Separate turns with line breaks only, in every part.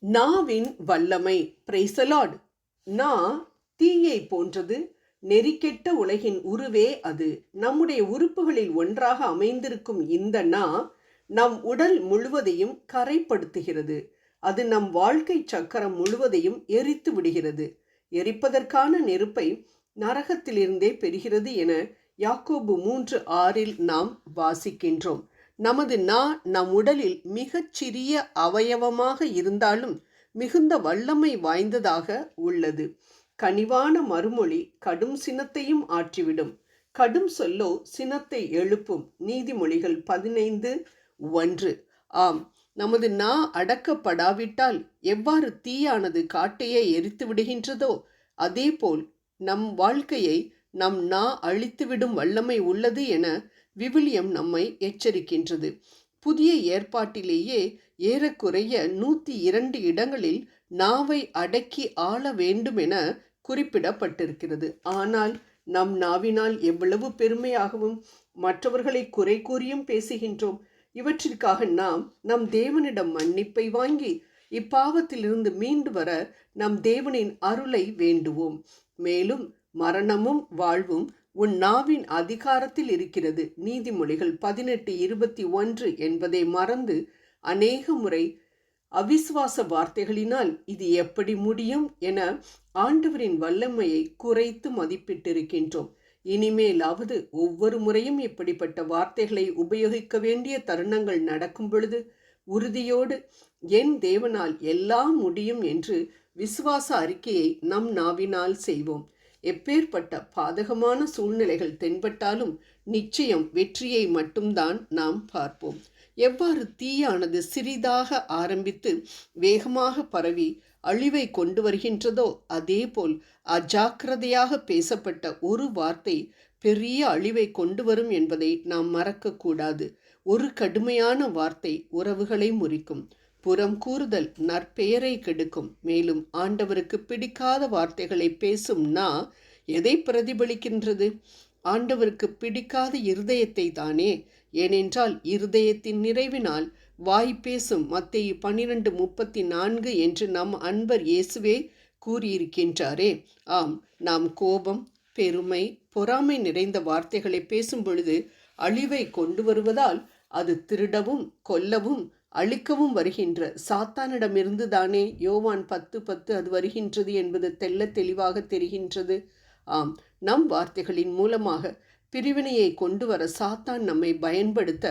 நாவின் வல்லமை. Praise the Lord. நா தீயை போன்றது, நெறிக்கெட்ட உலகின் உருவே அது. நம்முடைய உறுப்புகளில் ஒன்றாக அமைந்திருக்கும் இந்த நா நம் உடல் முழுவதையும் கரைப்படுத்துகிறது. அது நம் வாழ்க்கை சக்கரம் முழுவதையும் எரித்து விடுகிறது. எரிப்பதற்கான நெருப்பை நரகத்திலிருந்தே பெறுகிறது என யாக்கோபு 3:6 நாம் வாசிக்கின்றோம். நமது நா நம் உடலில் மிகச் சிறிய அவயவமாக இருந்தாலும் மிகுந்த வல்லமை வாய்ந்ததாக உள்ளது. கனிவான மறுமொழி கடும் சினத்தையும் ஆற்றிவிடும். கடும் சொல்லோ சினத்தை எழுப்பும். நீதிமொழிகள் 15:1. ஆம், நமது நா அடக்கப்படாவிட்டால் எவ்வாறு தீயானது காட்டையே எரித்து விடுகின்றதோ அதேபோல் நம் வாழ்க்கையை நம் நா அழித்துவிடும் வல்லமை உள்ளது என விவிலியம் நம்மை எச்சரிக்கின்றது. புதிய ஏற்பாட்டிலேயே ஏறக்குறைய 102 இடங்களில் நாவை அடக்கி ஆள வேண்டும் என குறிப்பிடப்பட்டிருக்கிறது. ஆனால் நம் நாவினால் எவ்வளவு பெருமையாகவும் மற்றவர்களை குறை கூறியும் பேசுகின்றோம். இவற்றிற்காக நாம் நம் தேவனிடம் மன்னிப்பை வாங்கி இப்பாவத்திலிருந்து மீண்டு வர நம் தேவனின் அருளை வேண்டுவோம். மேலும் மரணமும் வாழ்வும் உன் நாவின் அதிகாரத்தில் இருக்கிறது. நீதிமொழிகள் 18:21 என்பதை மறந்து அநேக முறை அவிசுவாச வார்த்தைகளினால் இது எப்படி முடியும் என ஆண்டவரின் வல்லமையை குறைத்து மதிப்பிட்டிருக்கின்றோம். இனிமேலாவது ஒவ்வொரு முறையும் இப்படிப்பட்ட வார்த்தைகளை உபயோகிக்க வேண்டிய தருணங்கள் நடக்கும் பொழுது உறுதியோடு என் தேவனால் எல்லாம் முடியும் என்று விசுவாச அறிக்கையை நம் நாவினால் செய்வோம். எப்பேற்பட்ட பாதகமான சூழ்நிலைகள் தென்பட்டாலும் நிச்சயம் வெற்றியை மட்டும்தான் நாம் பார்ப்போம். எவ்வாறு தீயானது சிறிதாக ஆரம்பித்து வேகமாக பரவி அழிவை கொண்டு வருகின்றதோ அதேபோல் அஜாக்கிரதையாக பேசப்பட்ட ஒரு வார்த்தை பெரிய அழிவை கொண்டு வரும் என்பதை நாம் மறக்கக்கூடாது. ஒரு கடுமையான வார்த்தை உறவுகளை முறிக்கும். புறம் கூறுதல் நற்பெயரை கெடுக்கும். மேலும் ஆண்டவருக்கு பிடிக்காத வார்த்தைகளை பேசும் நா எதை பிரதிபலிக்கின்றது? ஆண்டவருக்கு பிடிக்காத இருதயத்தை தானே. ஏனென்றால் இருதயத்தின் நிறைவினால் வாய் பேசும். மத்தேயு 12:34 என்று நம் அன்பர் இயேசுவே கூறியிருக்கின்றாரே. ஆம், நாம் கோபம், பெருமை, பொறாமை நிறைந்த வார்த்தைகளை பேசும் பொழுது அழிவை கொண்டு வருவதால் அது திருடவும் கொல்லவும் அழிக்கவும் வருகின்ற சாத்தானிடமிருந்து தானே. யோவான் 10:10 அது வருகின்றது என்பது தெள்ள தெளிவாக தெரிகின்றது. ஆம், நம் வார்த்தைகளின் மூலமாக பிரிவினையை கொண்டு வர சாத்தான் நம்மை பயன்படுத்த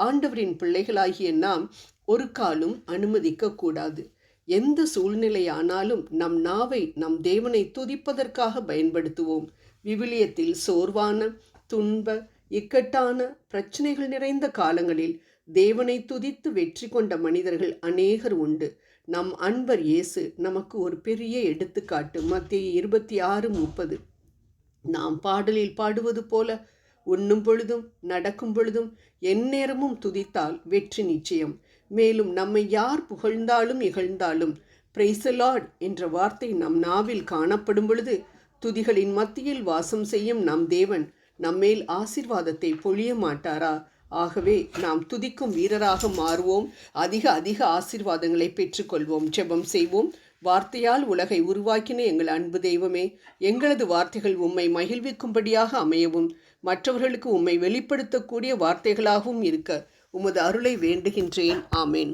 ஆண்டவரின் பிள்ளைகளாகிய நாம் ஒரு காலும் அனுமதிக்க கூடாது. எந்த சூழ்நிலையானாலும் நம் நாவை நம் தேவனை துதிப்பதற்காக பயன்படுத்துவோம். விவிலியத்தில் சோர்வான, துன்ப, இக்கட்டான, பிரச்சனைகள் நிறைந்த காலங்களில் தேவனை துதித்து வெற்றி கொண்ட மனிதர்கள் அநேகர் உண்டு. நம் அன்பர் இயேசு நமக்கு ஒரு பெரிய எடுத்துக்காட்டு. மத்தேயு 26:30. நாம் பாடலில் பாடுவது போல உண்ணும் பொழுதும் நடக்கும் பொழுதும் எந்நேரமும் துதித்தால் வெற்றி நிச்சயம். மேலும் நம்மை யார் புகழ்ந்தாலும் இகழ்ந்தாலும் பிரைஸ் தி லார்ட் என்ற வார்த்தை நம் நாவில் காணப்படும் பொழுது துதிகளின் மத்தியில் வாசம் செய்யும் நம் தேவன் நம்மேல் ஆசீர்வாதத்தை பொழிய மாட்டாரா? ஆகவே நாம் துதிக்கும் வீரராக மாறுவோம். அதிக ஆசீர்வாதங்களை பெற்றுக்கொள்வோம். ஜெபம் செய்வோம். வார்த்தையால் உலகை உருவாக்கின எங்கள் அன்பு தெய்வமே, எங்களது வார்த்தைகள் உம்மை மகிழ்விக்கும்படியாக அமையவும் மற்றவர்களுக்கு உம்மை வெளிப்படுத்தக்கூடிய வார்த்தைகளாகவும் இருக்க உமது அருளை வேண்டுகின்றேன். ஆமேன்.